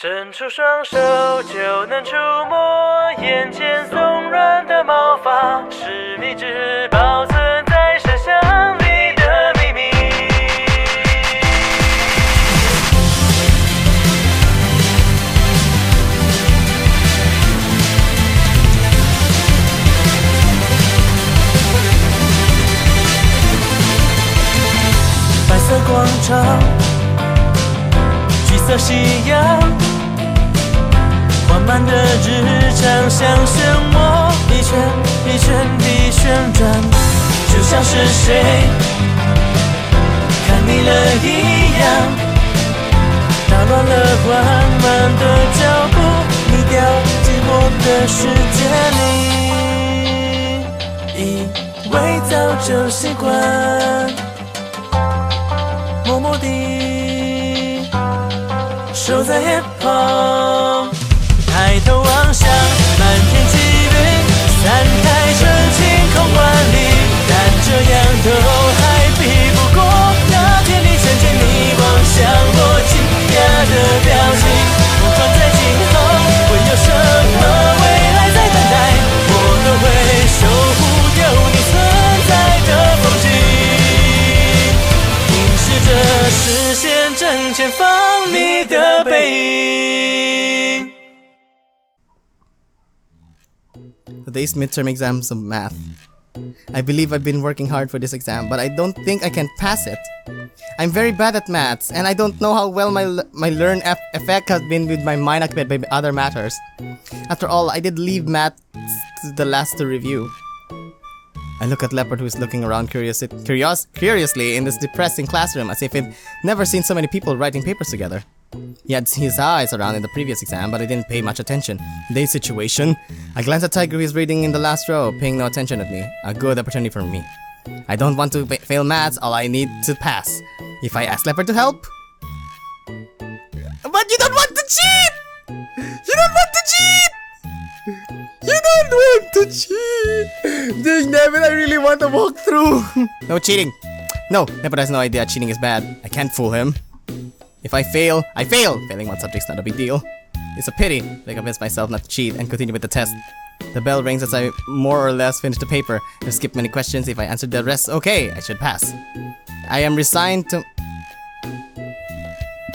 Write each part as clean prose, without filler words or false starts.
伸出双手就能触摸眼前松软的毛发，是你只保存在深箱里的秘密。白色广场，橘色夕阳，缓慢的日常像漩涡，一圈一圈地旋转，就像是谁看腻了一样，打乱了缓慢的脚步，你掉寂寞的世界里，以为早就习惯，默默地守在一旁，抬头望向满天积云，散开成晴空万里，但这样都还比不过那天你牵着你望向我惊讶的表情。不管在今后会有什么未来在等待，我都会守护有你存在的风景，凝视着视线正前方你的背影。Today's midterm exams of math. I believe I've been working hard for this exam, but I don't think I can pass it. I'm very bad at maths, and I don't know how well my learn effect has been with my mind occupied by other matters. After all, I did leave maths to the last to review. I look at Leopard, who is looking around curiously in this depressing classroom, as if he'd never seen so many people writing papers together. He had his eyes around in the previous exam, but I didn't pay much attention. Today's situation, I glance at Tiger, who is reading in the last row, paying no attention at me. A good opportunity for me. I don't want to fail maths, all I need to pass. If I ask Leopard to help... But you don't want to cheat! You don't want to cheat! You don't want to cheat! Dang nabbit, I really want to walk through! No cheating! No, Leopard has no idea cheating is bad. I can't fool him. If I fail, I fail! Failing one subject's not a big deal. It's a pity, but I convince myself not to cheat and continue with the test. The bell rings as I more or less finish the paper. I've skipped many questions. If I answered the rest, okay, I should pass. I am resigned to...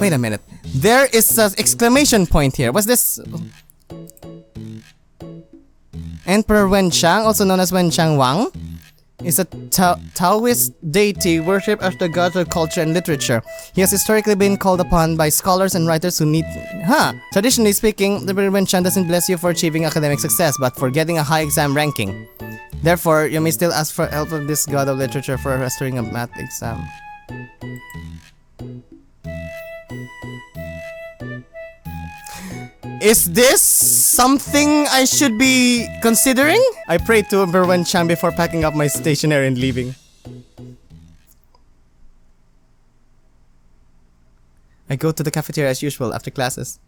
Wait a minute. There is an exclamation point here. What's this? Emperor Wenchang, also known as Wenchang Wang, is a Taoist deity worshipped as the god of culture and literature. He has historically been called upon by scholars and writers who need... Traditionally speaking, the Emperor Wenchang doesn't bless you for achieving academic success, but for getting a high exam ranking. Therefore, you may still ask for help of this god of literature for restoring a math exam. Is this something I should be considering? I prayed to Emperor Wenchang before packing up my stationery and leaving. I go to the cafeteria as usual after classes.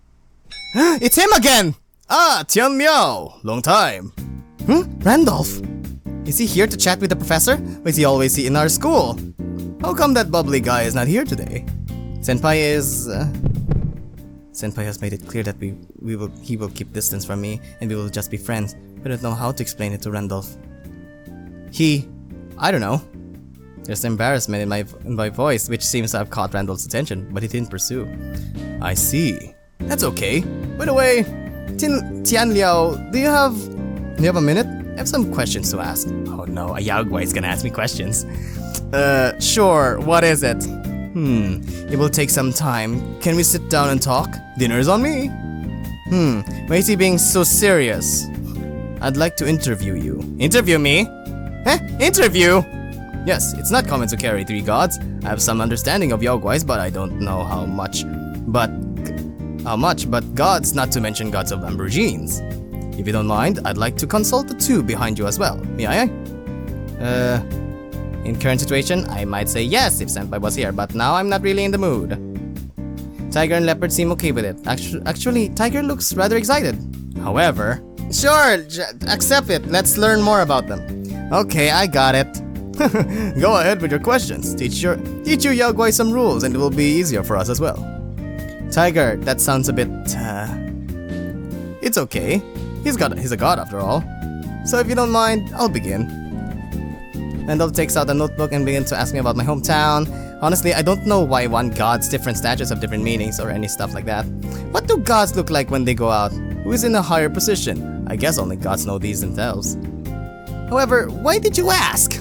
It's him again! Ah, Tian Miao! Long time. Randolph? Is he here to chat with the professor? Or is he always in our school? How come that bubbly guy is not here today? Senpai is... Senpai has made it clear that he will keep distance from me and we will just be friends. I don't know how to explain it to Randolph. I don't know. There's embarrassment in my voice, which seems to have caught Randolph's attention, but he didn't pursue. I see. That's okay. By the way, Tian Liao, do you have a minute? I have some questions to ask. Oh no, a Yaogwai is gonna ask me questions. Sure, what is it? It will take some time. Can we sit down and talk? Dinner's on me. Why is he being so serious? I'd like to interview you. Interview me? Interview? Yes, it's not common to carry 3 gods. I have some understanding of Yaogwais, but I don't know how much. But gods, not to mention gods of Ambrogines. If you don't mind, I'd like to consult the 2 behind you as well. May I? In current situation, I might say yes if Senpai was here, but now I'm not really in the mood. Tiger and Leopard seem okay with it. Actually, Tiger looks rather excited. However... Sure, accept it. Let's learn more about them. Okay, I got it. Go ahead with your questions. Teach you Yaogwai some rules and it will be easier for us as well. Tiger, that sounds a bit, It's okay. He's a god after all. So if you don't mind, I'll begin. Randolph takes out a notebook and begins to ask me about my hometown. Honestly, I don't know why one god's different statues have different meanings or any stuff like that. What do gods look like when they go out? Who is in a higher position? I guess only gods know these themselves. However, why did you ask?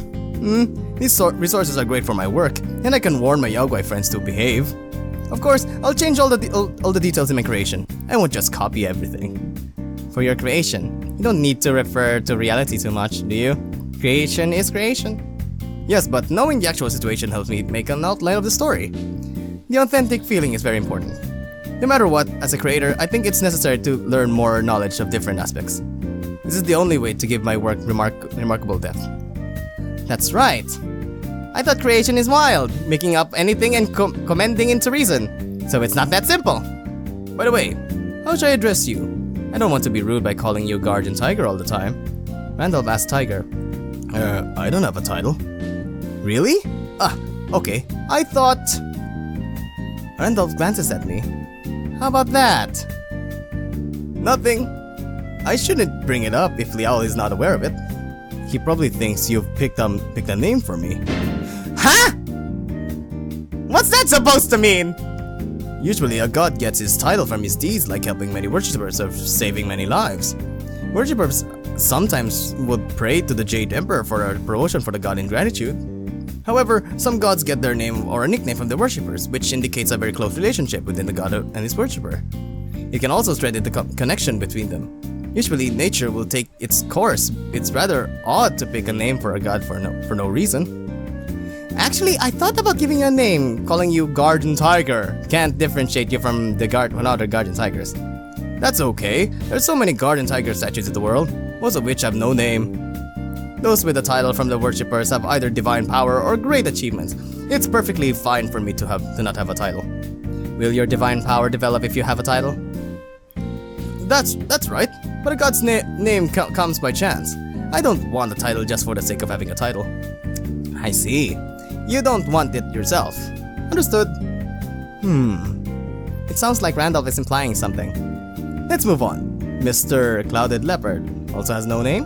These resources are great for my work, and I can warn my Yaogwai friends to behave. Of course, I'll change all the details in my creation. I won't just copy everything. For your creation, you don't need to refer to reality too much, do you? Creation is creation. Yes, but knowing the actual situation helps me make an outline of the story. The authentic feeling is very important. No matter what, as a creator, I think it's necessary to learn more knowledge of different aspects. This is the only way to give my work remarkable depth. That's right. I thought creation is wild, making up anything and commenting into reason. So it's not that simple. By the way, how should I address you? I don't want to be rude by calling you Guardian Tiger all the time. Randolph asked Tiger. I don't have a title. Really? Okay. I thought... Randolph glances at me. How about that? Nothing. I shouldn't bring it up if Liao is not aware of it. He probably thinks you've picked a name for me. Huh? What's that supposed to mean? Usually a god gets his title from his deeds, like helping many worshippers or saving many lives. Worshippers sometimes would pray to the Jade Emperor for a promotion for the god in gratitude. However, some gods get their name or a nickname from the worshippers, which indicates a very close relationship within the god and his worshipper. It can also strengthen the connection between them. Usually, nature will take its course. It's rather odd to pick a name for a god for no reason. Actually, I thought about giving you a name, calling you Guardian Tiger. Can't differentiate you from other Guardian Tigers. That's okay. There's so many Guardian Tiger statues in the world, most of which have no name. Those with a title from the worshippers have either divine power or great achievements. It's perfectly fine for me to not have a title. Will your divine power develop if you have a title? That's right, but a god's name comes by chance. I don't want a title just for the sake of having a title. I see. You don't want it yourself. Understood. It sounds like Randolph is implying something. Let's move on. Mr. Clouded Leopard also has no name?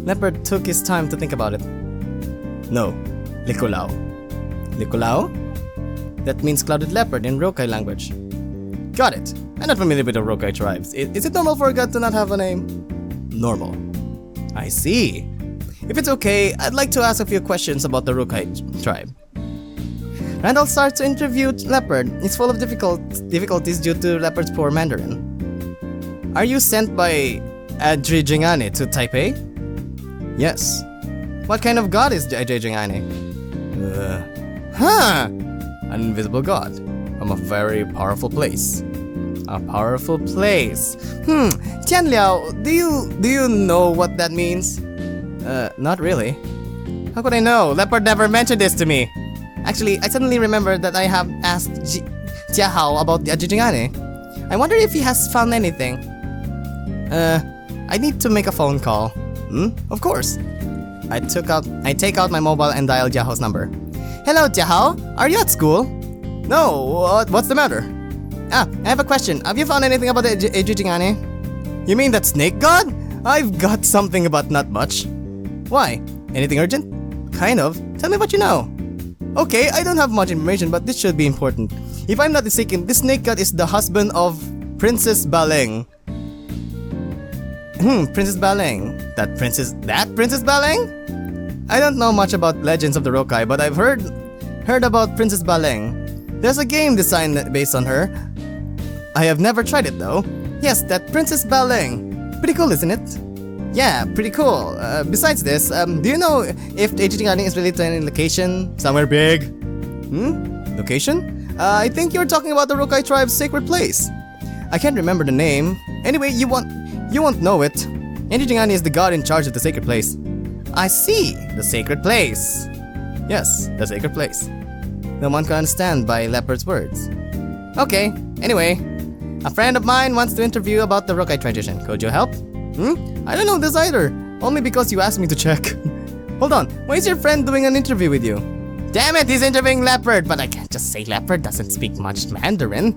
Leopard took his time to think about it. No, Likulao. Likulao? That means Clouded Leopard in Rokai language. Got it. I'm not familiar with the Rokai tribes. Is it normal for a god to not have a name? Normal. I see. If it's okay, I'd like to ask a few questions about the Rokai tribe. Randall starts to interview Leopard. He's full of difficulties due to Leopard's poor Mandarin. Are you sent by Adrijingane to Taipei? Yes. What kind of god is Adrijingane? An invisible god from a very powerful place. A powerful place. Tian Liao, do you know what that means? Not really. How could I know? Leopard never mentioned this to me. Actually, I suddenly remembered that I have asked Jia Hao about the Adrijingane. I wonder if he has found anything. I need to make a phone call. Of course. I take out my mobile and dial Jia Hao's number. Hello, Jia Hao. Are you at school? No, what's the matter? I have a question. Have you found anything about the Adrijingane? You mean that snake god? I've got something, but not much. Why? Anything urgent? Kind of. Tell me what you know. Okay, I don't have much information, but this should be important. If I'm not mistaken, this snake god is the husband of Princess Baleng. Princess Baleng. That Princess Baleng? I don't know much about Legends of the Rokai, but I've heard about Princess Baleng. There's a game designed based on her. I have never tried it though. Yes, that Princess Baleng. Pretty cool, isn't it? Yeah, pretty cool. Besides this, do you know if Adrijingane is related to any location? Somewhere big? Location? I think you're talking about the Rokai tribe's sacred place. I can't remember the name. Anyway, you won't know it. Adrijingane is the god in charge of the sacred place. I see, the sacred place. Yes, the sacred place. No one can understand by Leopard's words. Okay, anyway, a friend of mine wants to interview about the Rokai tradition. Could you help? I don't know this either. Only because you asked me to check. Hold on, why is your friend doing an interview with you? Damn it, he's interviewing Leopard, but I can't just say Leopard doesn't speak much Mandarin.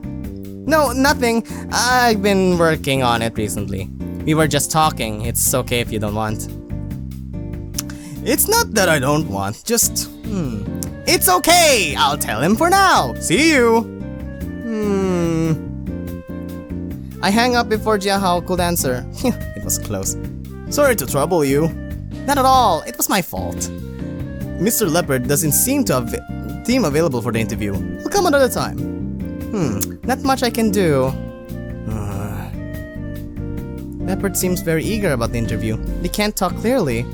No, nothing. I've been working on it recently. We were just talking. It's okay if you don't want. It's not that I don't want, just... It's okay! I'll tell him for now! See you! I hang up before Jiahao could answer. It was close. Sorry to trouble you. Not at all, it was my fault. Mr. Leopard doesn't seem to have team available for the interview. We'll come another time. Not much I can do. Leopard seems very eager about the interview. He can't talk clearly.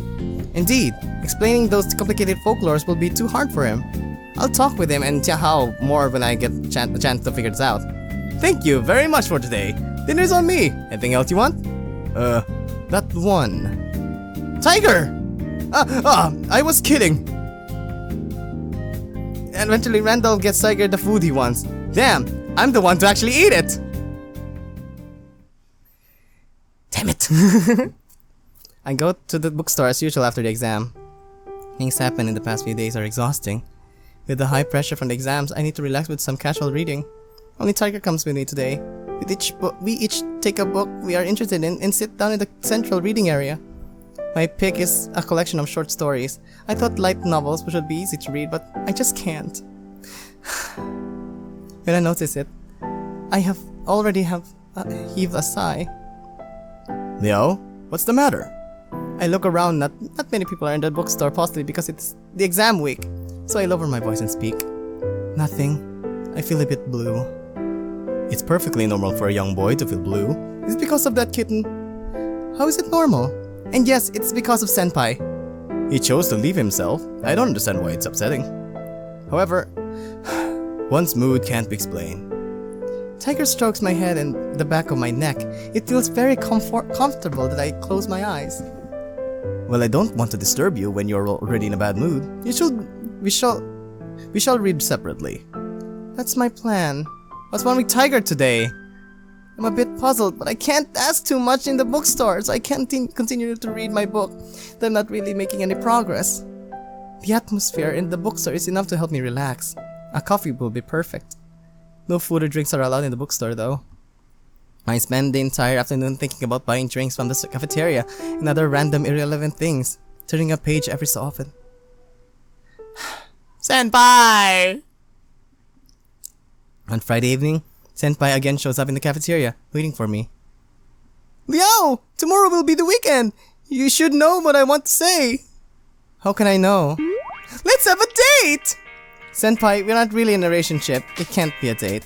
Indeed, explaining those complicated folklores will be too hard for him. I'll talk with him and Jiahao more when I get a chance to figure this out. Thank you very much for today. Dinner's on me. Anything else you want? That one. Tiger! I was kidding. And eventually Randall gets Tiger the food he wants. Damn, I'm the one to actually eat it! Damn it! I go to the bookstore as usual after the exam. Things happen in the past few days are exhausting. With the high pressure from the exams, I need to relax with some casual reading. Only Tiger comes with me today. We each take a book we are interested in and sit down in the central reading area. My pick is a collection of short stories. I thought light novels should be easy to read, but I just can't. When I notice it, I already heaved a sigh. Leo, what's the matter? I look around, not many people are in the bookstore, possibly because it's the exam week. So I lower my voice and speak. Nothing. I feel a bit blue. It's perfectly normal for a young boy to feel blue. Is it because of that kitten? How is it normal? And yes, it's because of Senpai. He chose to leave himself. I don't understand why it's upsetting. However, one's mood can't be explained. Tiger strokes my head and the back of my neck. It feels very comfortable that I close my eyes. Well, I don't want to disturb you when you're already in a bad mood. We shall read separately. That's my plan. What's wrong with Tiger today? I'm a bit puzzled, but I can't ask too much in the bookstores. I can't continue to read my book. I'm not really making any progress. The atmosphere in the bookstore is enough to help me relax. A coffee will be perfect. No food or drinks are allowed in the bookstore though. I spend the entire afternoon thinking about buying drinks from the cafeteria and other random irrelevant things, turning a page every so often. Senpai! On Friday evening, Senpai again shows up in the cafeteria, waiting for me. Leo! Tomorrow will be the weekend! You should know what I want to say! How can I know? Let's have a date! Senpai, we're not really in a relationship. It can't be a date.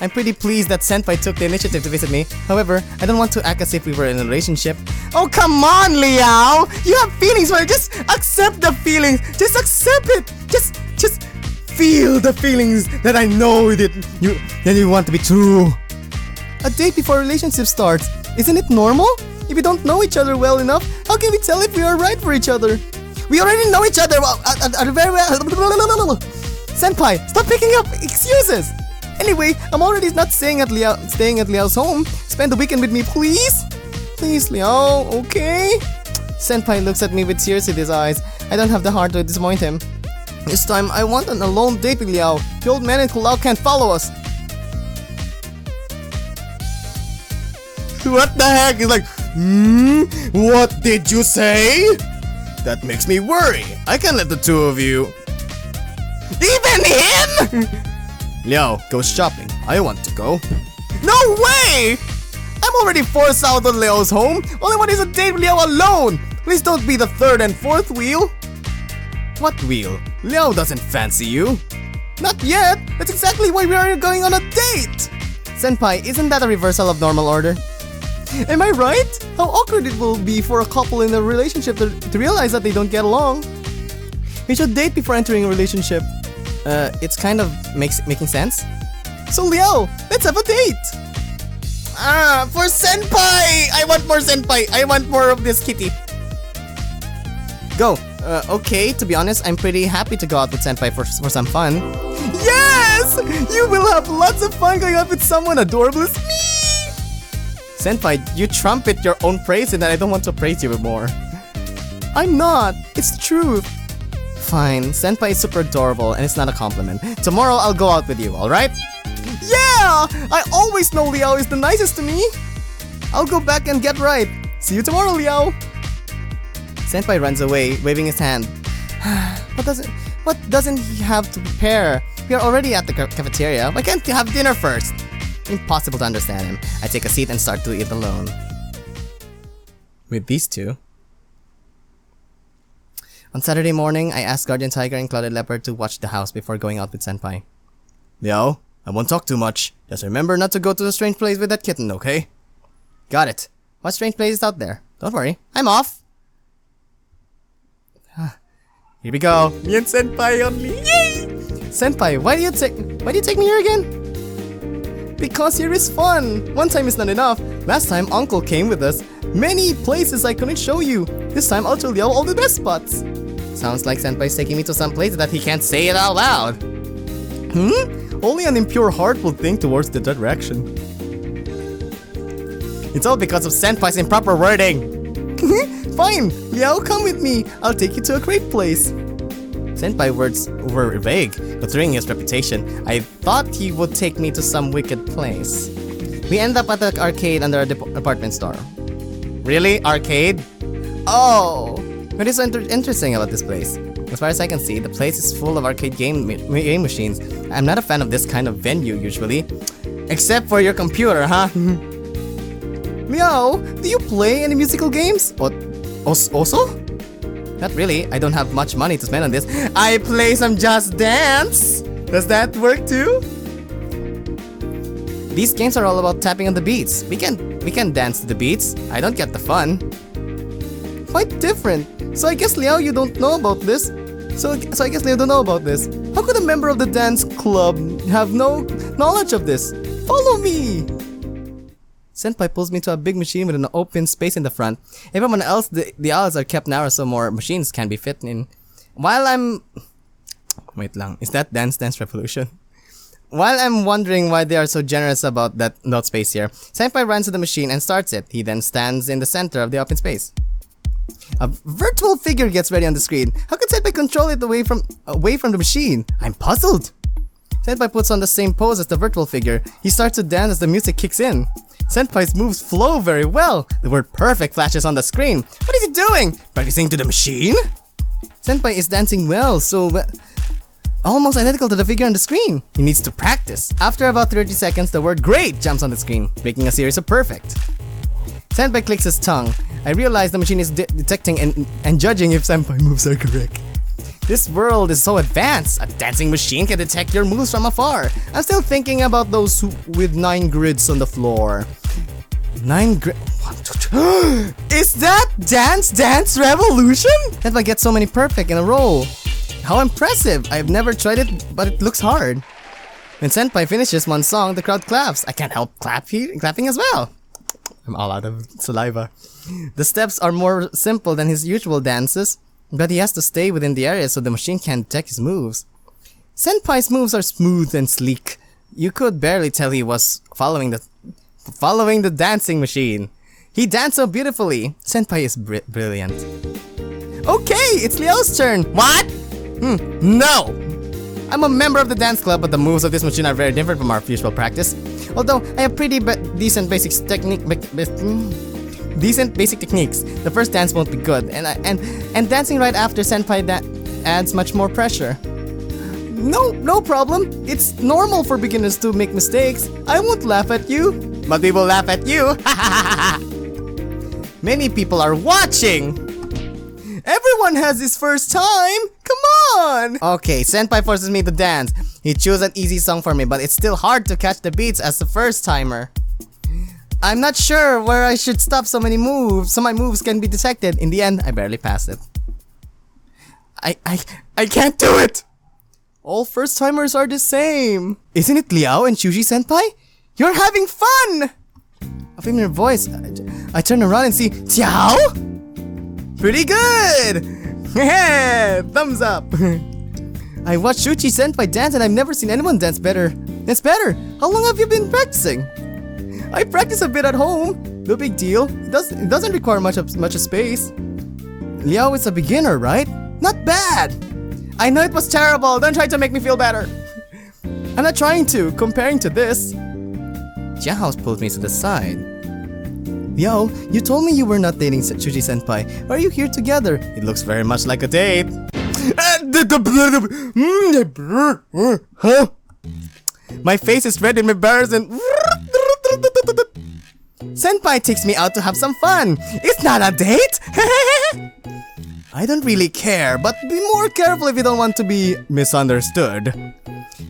I'm pretty pleased that Senpai took the initiative to visit me. However, I don't want to act as if we were in a relationship. Oh, come on, Liao! You have feelings for it. Just accept the feelings. Just accept it. Just feel the feelings that I know that you want to be true. A date before a relationship starts. Isn't it normal? If we don't know each other well enough, how can we tell if we are right for each other? We already know each other very well. Senpai, stop picking up excuses. Anyway, I'm already not staying at Liao's home. Spend the weekend with me, please. Please, Liao, okay? Senpai looks at me with tears in his eyes. I don't have the heart to disappoint him. This time, I want an alone date with Liao. The old man in Kulao can't follow us. What the heck? He's like, what did you say? That makes me worry. I can't let the two of you. Even him? Liao, go shopping. I want to go. No way! I'm already forced out of Liao's home. All I want is a date with Liao alone. Please don't be the third and fourth wheel. What wheel? Liao doesn't fancy you. Not yet. That's exactly why we are going on a date. Senpai, isn't that a reversal of normal order? Am I right? How awkward it will be for a couple in a relationship to realize that they don't get along. We should date before entering a relationship. It's kind of making sense. So Liao, let's have a date. For Senpai! I want more Senpai. I want more of this kitty. Go. Okay, to be honest, I'm pretty happy to go out with Senpai for some fun. Yes! You will have lots of fun going out with someone adorable as me! Senpai, you trumpet your own praise and I don't want to praise you more. I'm not. It's the truth. Fine, Senpai is super adorable and it's not a compliment. Tomorrow I'll go out with you, alright? Yeah! I always know Liao is the nicest to me! I'll go back and get right. See you tomorrow, Liao! Senpai runs away, waving his hand. What doesn't he have to prepare? We are already at the cafeteria. Why can't you have dinner first? Impossible to understand him. I take a seat and start to eat alone. With these two. On Saturday morning, I asked Guardian Tiger and Clouded Leopard to watch the house before going out with Senpai. Liao, I won't talk too much. Just remember not to go to the strange place with that kitten, okay? Got it. What strange place is out there? Don't worry, I'm off. Here we go. Me and Senpai only. Yay! Senpai, why do you take me here again? Because here is fun. One time is not enough. Last time Uncle came with us. Many places I couldn't show you. This time I'll show Liao all the best spots. Sounds like Senpai's taking me to some place that he can't say it out loud. Only an impure heart will think towards the direction. It's all because of Senpai's improper wording. Fine, Liao, come with me. I'll take you to a great place. Senpai words were vague, considering his reputation. I thought he would take me to some wicked place. We end up at the arcade under a department store. Really? Arcade? Oh! What is so interesting about this place? As far as I can see, the place is full of arcade game machines. I'm not a fan of this kind of venue usually. Except for your computer, huh? Liao, do you play any musical games? Also? Not really. I don't have much money to spend on this. I play some Just Dance! Does that work too? These games are all about tapping on the beats. We can dance to the beats. I don't get the fun. Quite different. So I guess Liao, you don't know about this. So I guess Liao don't know about this. How could a member of the dance club have no knowledge of this? Follow me! Senpai pulls me to a big machine with an open space in the front. Everyone else, the aisles are kept narrow so more machines can be fit in. While I'm... Wait lang, is that Dance Dance Revolution? While I'm wondering why they are so generous about that space here, Senpai runs to the machine and starts it. He then stands in the center of the open space. A virtual figure gets ready on the screen. How can Senpai control it away from the machine? I'm puzzled. Senpai puts on the same pose as the virtual figure. He starts to dance as the music kicks in. Senpai's moves flow very well. The word perfect flashes on the screen. What is he doing? Practicing to the machine? Senpai is dancing well, almost identical to the figure on the screen. He needs to practice. After about 30 seconds, the word great jumps on the screen, making a series of perfect. Senpai clicks his tongue. I realize the machine is detecting and judging if Senpai moves are correct. This world is so advanced. A dancing machine can detect your moves from afar. I'm still thinking about those with 9 grids on the floor. 9 grids? Is that Dance Revolution? Senpai gets so many perfect in a row. How impressive! I've never tried it, but it looks hard. When Senpai finishes one song, the crowd claps. I can't help clapping as well. I'm all out of saliva. The steps are more simple than his usual dances, but he has to stay within the area so the machine can detect his moves. Senpai's moves are smooth and sleek. You could barely tell he was following the dancing machine. He danced so beautifully. Senpai is brilliant. Okay, it's Liao's turn. What? No! I'm a member of the dance club, but the moves of this machine are very different from our usual practice. Although I have pretty decent basic techniques, the first dance won't be good, and dancing right after Senpai adds much more pressure. No problem. It's normal for beginners to make mistakes. I won't laugh at you, but we will laugh at you. Many people are watching. Everyone has his first time! Come on! Okay, Senpai forces me to dance. He chose an easy song for me, but it's still hard to catch the beats as the first timer. I'm not sure where I should stop so my moves can be detected. In the end, I barely passed it. I can't do it! All first timers are the same. Isn't it Liao and Shu-chi Senpai? You're having fun! A familiar voice. I turn around and see Tiao? Pretty good! Thumbs up! I watched Shu-chi Senpai dance and I've never seen anyone dance better. It's better! How long have you been practicing? I practice a bit at home. No big deal. It doesn't require much space. Liao is a beginner, right? Not bad! I know it was terrible. Don't try to make me feel better. I'm not trying to. Comparing to this. Jiahouse pulled me to the side. Yo, you told me you were not dating Shu-chi senpai. Why are you here together? It looks very much like a date. Huh? My face is red and embarrassing. Senpai takes me out to have some fun. It's not a date. I don't really care, but be more careful if you don't want to be misunderstood.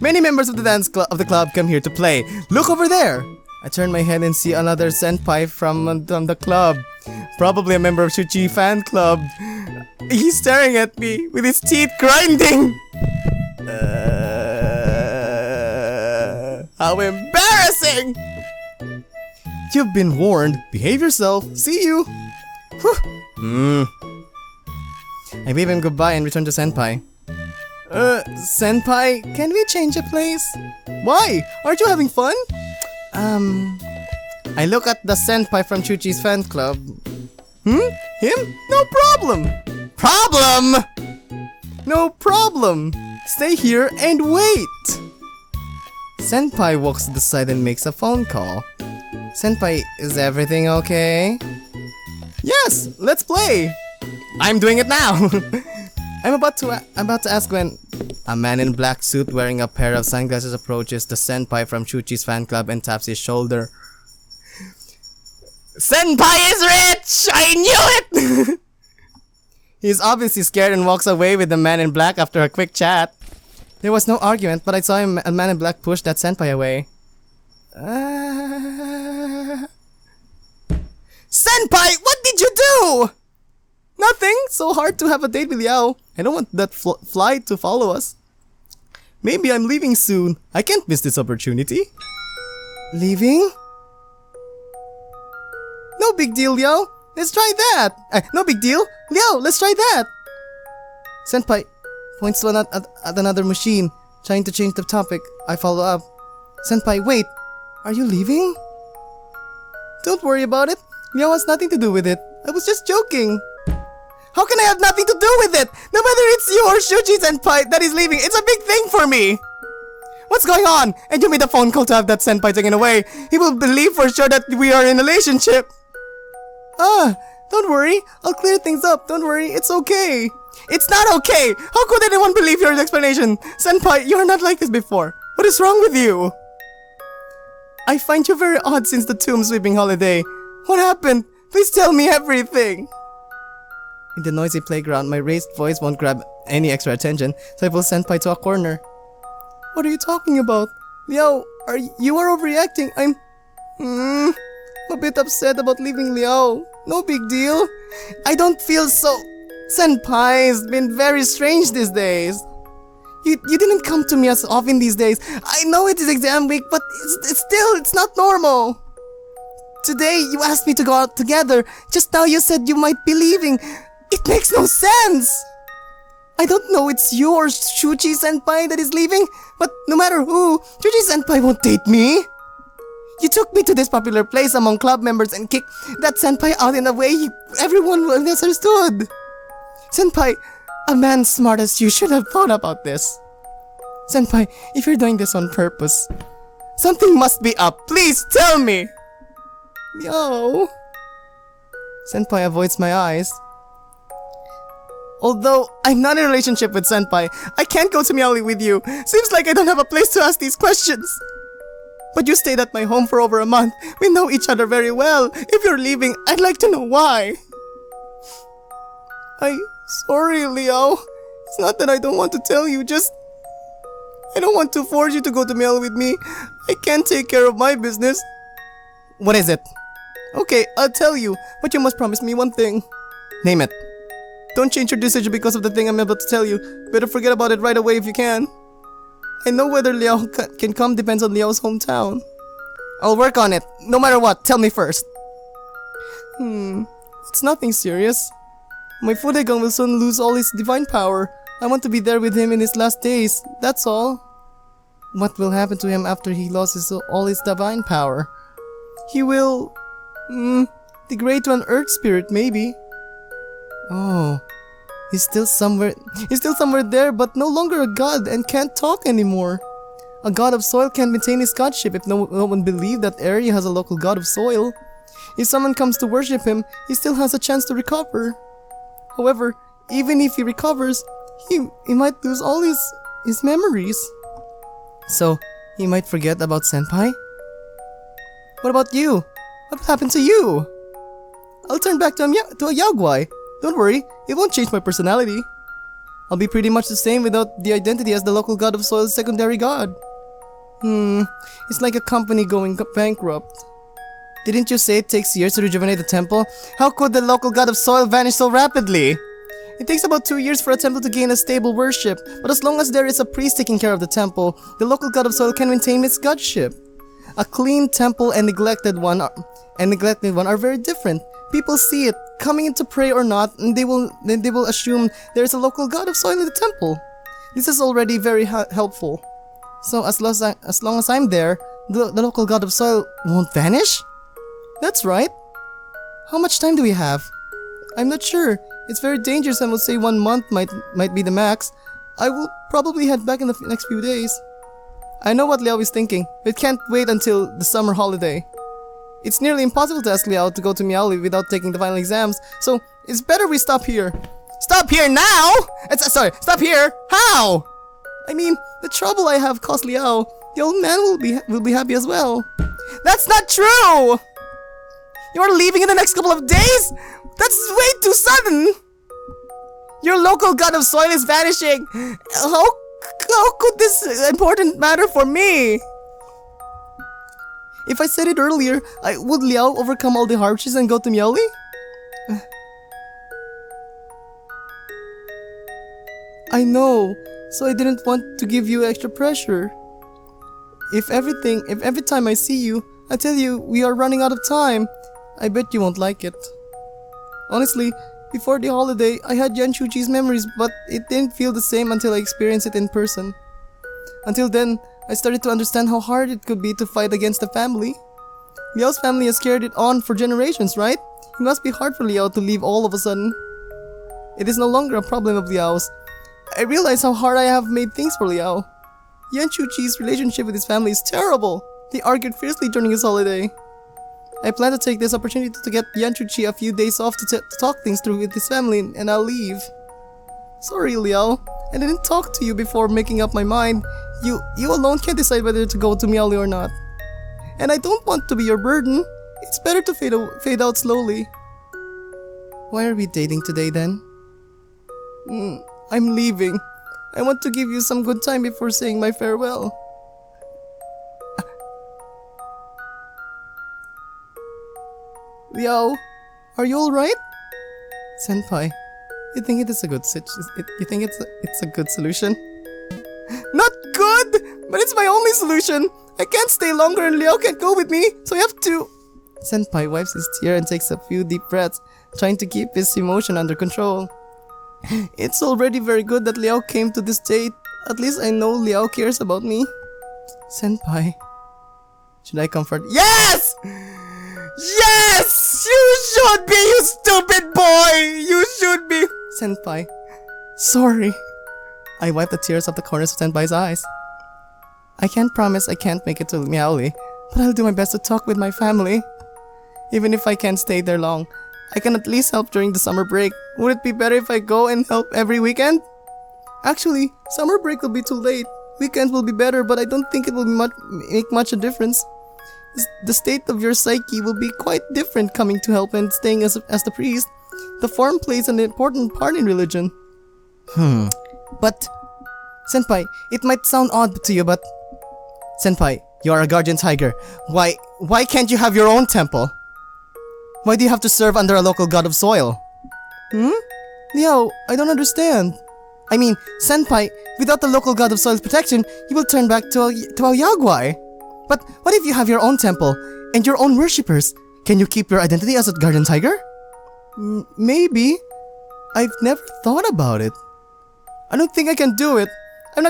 Many members of the club come here to play. Look over there. I turn my head and see another senpai from the club. Probably a member of Shu-chi fan club. He's staring at me with his teeth grinding. How embarrassing! You've been warned. Behave yourself. See you. I wave him goodbye and return to senpai. Senpai, can we change a place? Why? Aren't you having fun? I look at the senpai from Shu-chi's fan club. Him? No problem. Problem? No problem. Stay here and wait. Senpai walks to the side and makes a phone call. Senpai, is everything okay? Yes, let's play. I'm doing it now. I'm about to ask when a man in black suit wearing a pair of sunglasses approaches the senpai from Shu-chi's fan club and taps his shoulder. Senpai is rich! I knew it! He's obviously scared and walks away with the man in black after a quick chat. There was no argument, but I saw a man in black push that senpai away. Senpai, what did you do? Nothing. So hard to have a date with Liao. I don't want that fly to follow us. Maybe I'm leaving soon. I can't miss this opportunity. Leaving? No big deal, Liao. Let's try that. No big deal. Liao, let's try that. Senpai points to at another machine, trying to change the topic. I follow up. Senpai, wait. Are you leaving? Don't worry about it. Liao has nothing to do with it. I was just joking. How can I have nothing to do with it? No matter it's you or Shu-chi senpai that is leaving, it's a big thing for me. What's going on? And you made a phone call to have that senpai taken away. He will believe for sure that we are in a relationship. Don't worry. I'll clear things up. Don't worry. It's okay. It's not okay. How could anyone believe your explanation? Senpai, you are not like this before. What is wrong with you? I find you very odd since the tomb sweeping holiday. What happened? Please tell me everything. In the noisy playground, my raised voice won't grab any extra attention, so I pull senpai to a corner. What are you talking about? Liao, you are overreacting. I'm a bit upset about leaving Liao. No big deal. I don't feel so... Senpai's been very strange these days. You didn't come to me as often these days. I know it is exam week, but it's not normal. Today, you asked me to go out together. Just now you said you might be leaving. It makes no sense. I don't know it's you or Shu-chi senpai that is leaving, but no matter who, Shu-chi senpai won't date me. You took me to this popular place among club members and kicked that senpai out in a way everyone understood. Senpai, a man smart as you should have thought about this. Senpai, if you're doing this on purpose, something must be up. Please tell me. Yo. Senpai avoids my eyes. Although I'm not in a relationship with senpai, I can't go to Miaoli with you. Seems like I don't have a place to ask these questions. But you stayed at my home for over a month. We know each other very well. If you're leaving, I'd like to know why. Sorry, Leo. It's not that I don't want to tell you, just... I don't want to force you to go to Miaoli with me. I can't take care of my business. What is it? Okay, I'll tell you, but you must promise me one thing. Name it. Don't change your decision because of the thing I'm about to tell you. Better forget about it right away if you can. I know whether Liao can come depends on Liao's hometown. I'll work on it. No matter what, tell me first. It's nothing serious. My Fudegon will soon lose all his divine power. I want to be there with him in his last days. That's all. What will happen to him after he loses all his divine power? He will... degrade to an earth spirit, maybe. Oh. He's still somewhere there, but no longer a god and can't talk anymore. A god of soil can't maintain his godship if no one believes that area has a local god of soil. If someone comes to worship him, he still has a chance to recover. However, even if he recovers, he might lose all his memories. So, he might forget about Senpai? What about you? What happened to you? I'll turn back to a Yaogwai. Don't worry, it won't change my personality. I'll be pretty much the same without the identity as the local god of soil's secondary god. It's like a company going bankrupt. Didn't you say it takes years to rejuvenate the temple? How could the local god of soil vanish so rapidly? It takes about 2 years for a temple to gain a stable worship, but as long as there is a priest taking care of the temple, the local god of soil can maintain its godship. A clean temple and neglected one are very different. People see it, coming in to pray or not, and they will assume there is a local god of soil in the temple. This is already very helpful. So as long as I'm there, the local god of soil won't vanish? That's right. How much time do we have? I'm not sure. It's very dangerous. I would say 1 month might be the max. I will probably head back in the next few days. I know what Liao is thinking, but can't wait until the summer holiday. It's nearly impossible to ask Liao to go to Miaoli without taking the final exams, so it's better we stop here. Stop here now? Stop here? How? I mean, the trouble I have caused Liao. The old man will be happy as well. That's not true! You are leaving in the next couple of days? That's way too sudden! Your local god of soil is vanishing! How could this important matter for me? If I said it earlier, would Liao overcome all the hardships and go to Miaoli? I know, so I didn't want to give you extra pressure. If every time I see you, I tell you we are running out of time, I bet you won't like it. Honestly, before the holiday, I had Yan Shu-chi's memories, but it didn't feel the same until I experienced it in person. Until then, I started to understand how hard it could be to fight against the family. Liao's family has carried it on for generations, right? It must be hard for Liao to leave all of a sudden. It is no longer a problem of Liao's. I realize how hard I have made things for Liao. Yan Shu-chi's relationship with his family is terrible. They argued fiercely during his holiday. I plan to take this opportunity to get Yan Shu-chi a few days off to talk things through with his family, and I'll leave. Sorry, Liao. I didn't talk to you before making up my mind. You alone can't decide whether to go to Miaoli or not. And I don't want to be your burden. It's better to fade out slowly. Why are we dating today then? I'm leaving. I want to give you some good time before saying my farewell. Liao, are you alright? Senpai, you think it's a good solution? Not good! But it's my only solution! I can't stay longer and Liao can't go with me, so I have to... Senpai wipes his tear and takes a few deep breaths, trying to keep his emotion under control. It's already very good that Liao came to this date. At least I know Liao cares about me. Senpai, should I comfort? Yes! Yes! You should be, you stupid boy! You should be! Senpai, sorry. I wipe the tears off the corners of Senpai's eyes. I can't promise I can't make it to Miaoli, but I'll do my best to talk with my family. Even if I can't stay there long, I can at least help during the summer break. Would it be better if I go and help every weekend? Actually, summer break will be too late. Weekends will be better, but I don't think it will make much a difference. The state of your psyche will be quite different coming to help and staying as the priest. The form plays an important part in religion. But... Senpai, it might sound odd to you, but... Senpai, you are a guardian tiger. Why can't you have your own temple? Why do you have to serve under a local god of soil? Liao, I don't understand. I mean, Senpai, without the local god of soil's protection, you will turn back to a Yaogwai. But what if you have your own temple and your own worshippers? Can you keep your identity as a guardian tiger? Maybe. I've never thought about it. I don't think I can do it. I'm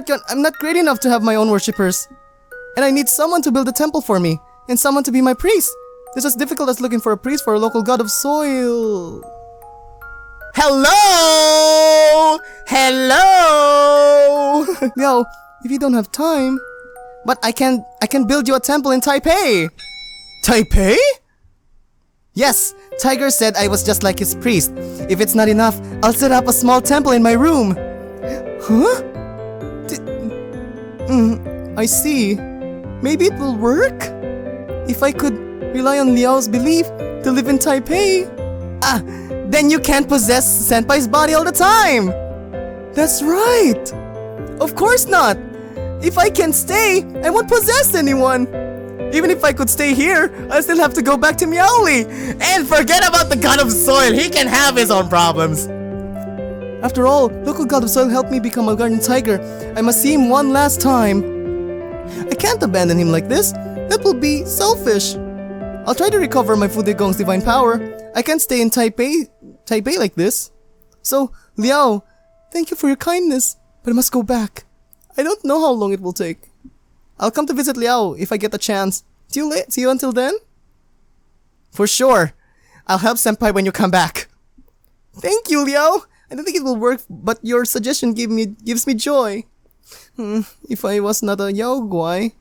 not great enough to have my own worshippers. And I need someone to build a temple for me, and someone to be my priest. It's as difficult as looking for a priest for a local god of soil. Hello! Hello! Yo, if you don't have time, but I can build you a temple in Taipei. Taipei? Yes, Tiger said I was just like his priest. If it's not enough, I'll set up a small temple in my room. Huh? I see. Maybe it will work? If I could rely on Liao's belief to live in Taipei. Ah, then you can't possess Senpai's body all the time. That's right. Of course not. If I can stay, I won't possess anyone. Even if I could stay here, I still have to go back to Meowly. And forget about the god of soil. He can have his own problems. After all, local god of soil helped me become a guardian tiger. I must see him one last time. I can't abandon him like this. That will be selfish. I'll try to recover my Fudegong's divine power. I can't stay in Taipei like this. So, Liao, thank you for your kindness, but I must go back. I don't know how long it will take. I'll come to visit Liao if I get a chance. See you until then? For sure. I'll help Senpai when you come back. Thank you, Liao. I don't think it will work, but your suggestion gives me joy. If I was not a Yao Guai.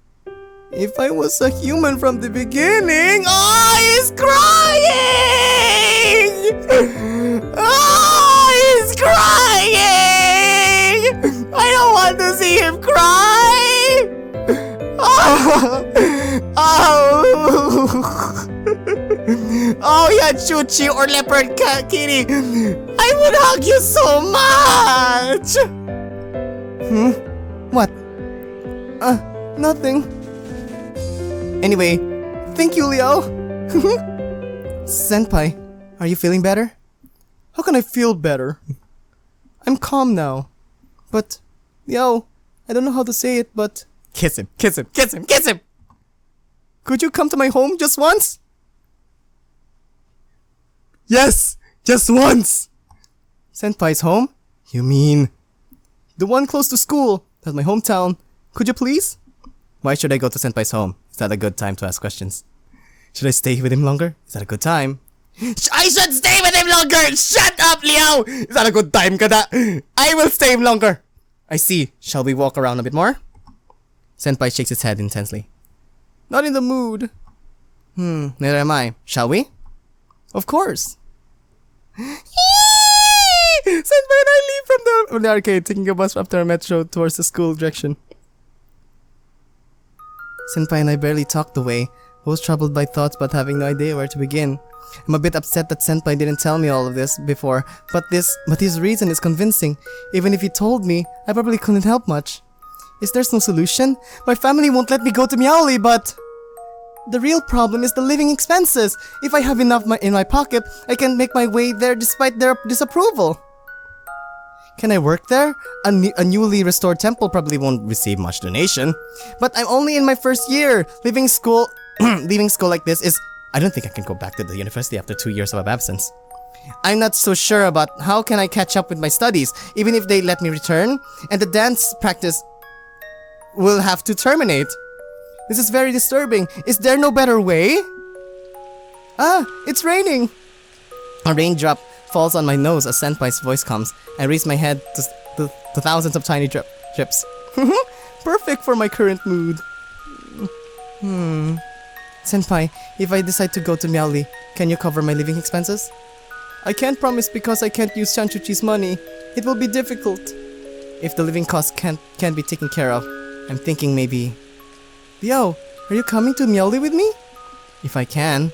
If I was a human from the beginning. Oh, he's crying! Oh, he's crying! I don't want to see him cry! Oh, yeah, shu-chi or leopard kitty. I would hug you so much! What? Nothing. Anyway, thank you, Liao. Senpai, are you feeling better? How can I feel better? I'm calm now. But, Liao, I don't know how to say it, but... Kiss him, kiss him, kiss him, kiss him! Could you come to my home just once? Yes, just once! Senpai's home? You mean... the one close to school. That's my hometown. Could you please? Why should I go to Senpai's home? Is that a good time to ask questions? Should I stay with him longer? Is that a good time? I should stay with him longer! Shut up, Liao! Is that a good time, kada? I will stay him longer! I see. Shall we walk around a bit more? Senpai shakes his head intensely. Not in the mood. Neither am I. Shall we? Of course. Senpai and I leave from the arcade, taking a bus after a metro towards the school direction. Senpai and I barely talked the way, both troubled by thoughts but having no idea where to begin. I'm a bit upset that Senpai didn't tell me all of this before, but his reason is convincing. Even if he told me, I probably couldn't help much. Is there no solution? My family won't let me go to Meowly, but... the real problem is the living expenses. If I have enough in my pocket, I can make my way there despite their disapproval. Can I work there? A newly restored temple probably won't receive much donation. But I'm only in my first year. Leaving school like this is... I don't think I can go back to the university after 2 years of absence. I'm not so sure about how can I catch up with my studies, even if they let me return, and the dance practice will have to terminate. This is very disturbing. Is there no better way? Ah, it's raining. A raindrop falls on my nose as Senpai's voice comes. I raise my head to thousands of tiny drips. Perfect for my current mood. Senpai, if I decide to go to Meowly, can you cover my living expenses? I can't promise because I can't use Shu-chi's money. It will be difficult. If the living costs can't be taken care of, I'm thinking maybe... Liao, are you coming to Meowly with me? If I can.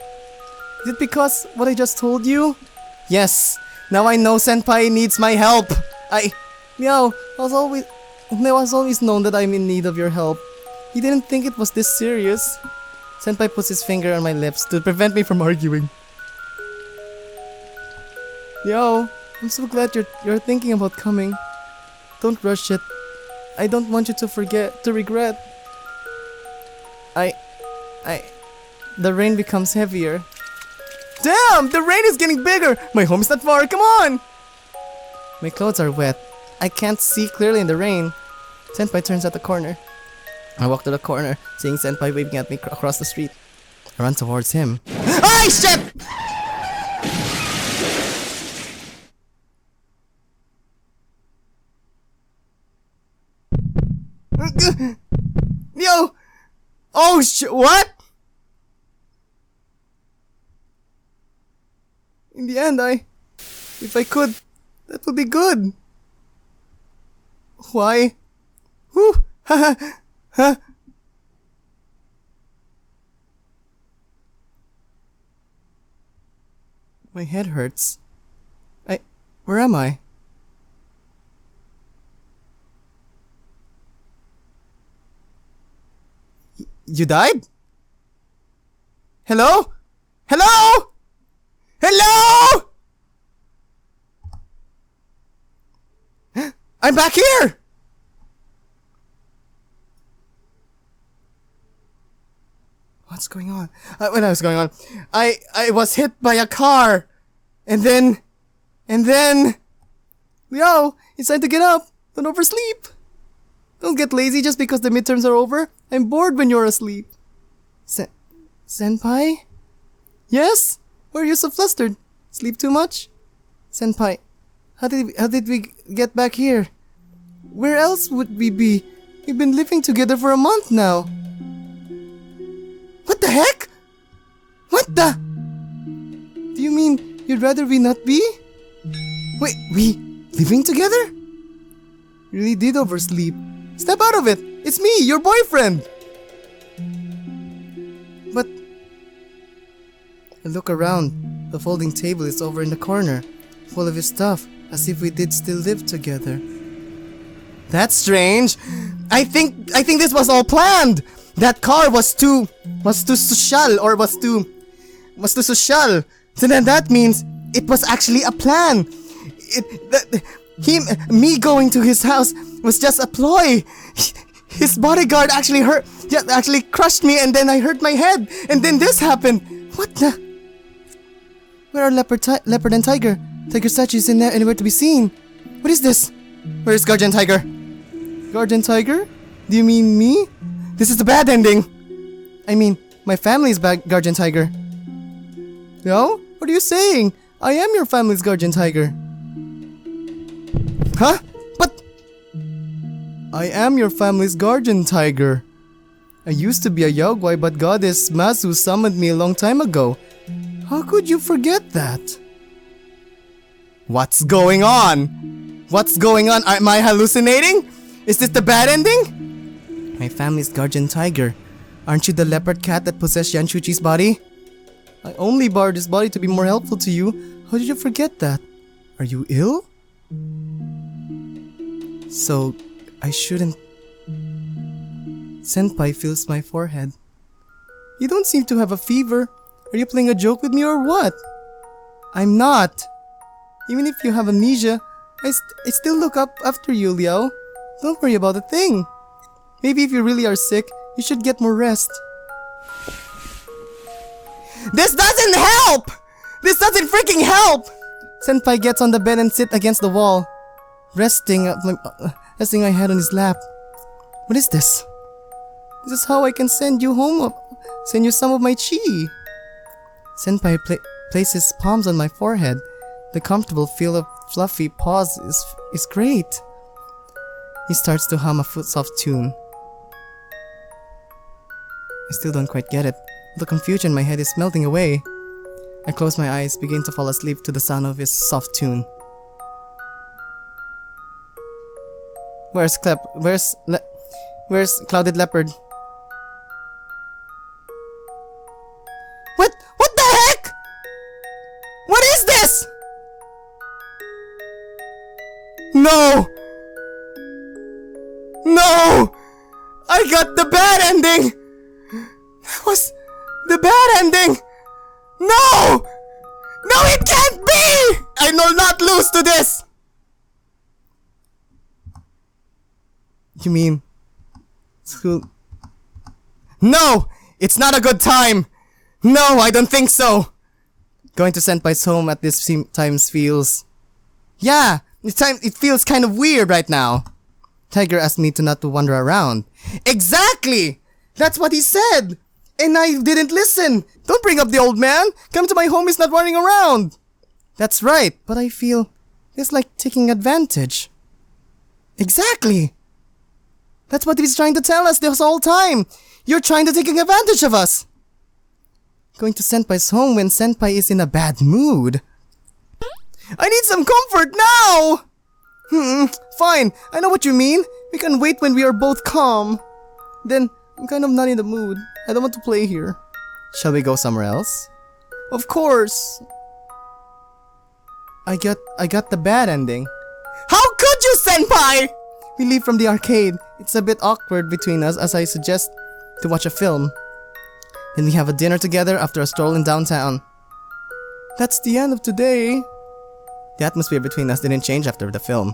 Is it because what I just told you? Yes. Now I know Senpai needs my help. Liao, I was always known that I'm in need of your help. You didn't think it was this serious. Senpai puts his finger on my lips to prevent me from arguing. Liao, I'm so glad you're thinking about coming. Don't rush it. I don't want you to regret. The rain becomes heavier. Damn! The rain is getting bigger! My home is not far, come on! My clothes are wet. I can't see clearly in the rain. Senpai turns at the corner. I walk to the corner, seeing Senpai waving at me across the street. I run towards him. Ay, shit! What? In the end, if I could, that would be good. Why? Whew. Huh? My head hurts. Where am I? You died? Hello? Hello? Hello? I'm back here! What's going on? What was going on? I was hit by a car! And then... Yo, it's time to get up! Don't oversleep! Don't get lazy just because the midterms are over. I'm bored when you're asleep. Senpai? Yes? Why are you so flustered? Sleep too much? Senpai, how did we get back here? Where else would we be? We've been living together for a month now. What the heck? What the? Do you mean you'd rather we not be? Wait, we living together? Really did oversleep. Step out of it! It's me, your boyfriend! But... I look around. The folding table is over in the corner, full of his stuff, as if we did still live together. That's strange! I think this was all planned! That car was too social, or was too social. So then that means it was actually a plan. Me going to his house was just a ploy. His bodyguard actually crushed me, and then I hurt my head, and then this happened. What the? Where are leopard and tiger? Tiger statues in there anywhere to be seen. What is this? Where is Guardian Tiger? Guardian Tiger? Do you mean me? This is the bad ending. I mean, my family's Guardian Tiger. No? What are you saying? I am your family's Guardian Tiger. Huh? But... I am your family's Guardian Tiger. I used to be a Yaogwai, but Goddess Masu summoned me a long time ago. How could you forget that? What's going on? What's going on? Am I hallucinating? Is this the bad ending? My family's Guardian Tiger. Aren't you the leopard cat that possessed Shu-chi's body? I only borrowed this body to be more helpful to you. How did you forget that? Are you ill? So, I shouldn't... Senpai feels my forehead. You don't seem to have a fever. Are you playing a joke with me or what? I'm not. Even if you have amnesia, I still look up after you, Liao. Don't worry about a thing. Maybe if you really are sick, you should get more rest. This doesn't help! This doesn't freaking help! Senpai gets on the bed and sits against the wall, resting my head on his lap. What is this? This is how I can send you home, send you some of my chi. Senpai places palms on my forehead. The comfortable feel of fluffy paws is great. He starts to hum a soft tune. I still don't quite get it. The confusion in my head is melting away. I close my eyes, begin to fall asleep to the sound of his soft tune. Where's Clouded Leopard? What the heck? What is this? No! No! I got the bad ending! That was the bad ending! No! No, it can't be! I will not lose to this! You mean... school... No! It's not a good time! No, I don't think so! Going to Senpai's home at this times feels... Yeah! It feels kind of weird right now. Tiger asked me to not to wander around. Exactly! That's what he said! And I didn't listen! Don't bring up the old man! Come to my home is not running around! That's right, but I feel it's like taking advantage. Exactly! That's what he's trying to tell us this whole time! You're trying to take advantage of us! Going to Senpai's home when Senpai is in a bad mood. I need some comfort now! Fine, I know what you mean. We can wait when we are both calm. Then, I'm kind of not in the mood. I don't want to play here. Shall we go somewhere else? Of course! I got the bad ending. How could you, Senpai?! We leave from the arcade. It's a bit awkward between us as I suggest to watch a film. Then we have a dinner together after a stroll in downtown. That's the end of today. The atmosphere between us didn't change after the film.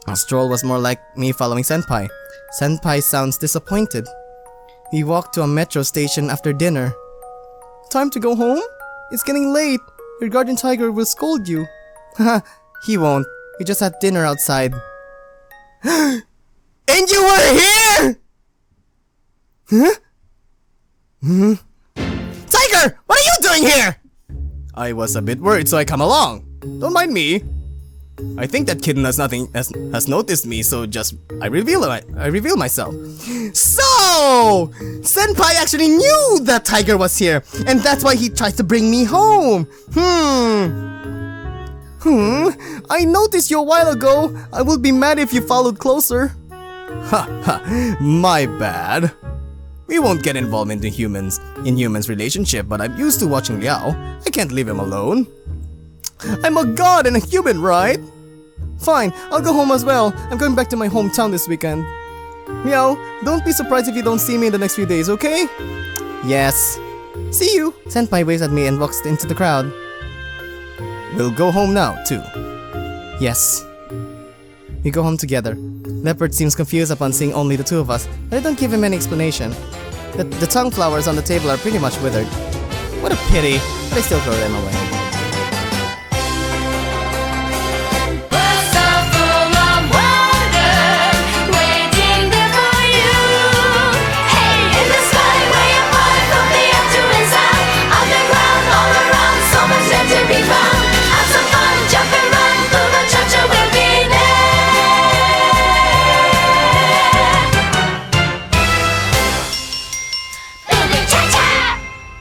Our stroll was more like me following Senpai. Senpai sounds disappointed. We walked to a metro station after dinner. Time to go home? It's getting late. Your guardian tiger will scold you. Haha, he won't. We just had dinner outside. And you were here! Huh? Tiger! What are you doing here? I was a bit worried, so I come along. Don't mind me. I think that kitten has noticed me, so I reveal myself. So, Senpai actually knew that Tiger was here, and that's why he tries to bring me home. I noticed you a while ago. I would be mad if you followed closer. My bad. We won't get involved in humans' relationship, but I'm used to watching Liao. I can't leave him alone. I'm a god and a human, right? Fine, I'll go home as well. I'm going back to my hometown this weekend. Meow, don't be surprised if you don't see me in the next few days, okay? Yes. See you. Senpai waves at me and walks into the crowd. We'll go home now, too. Yes. We go home together. Leopard seems confused upon seeing only the two of us, but I don't give him any explanation. The tongue flowers on the table are pretty much withered. What a pity, but I still throw them away.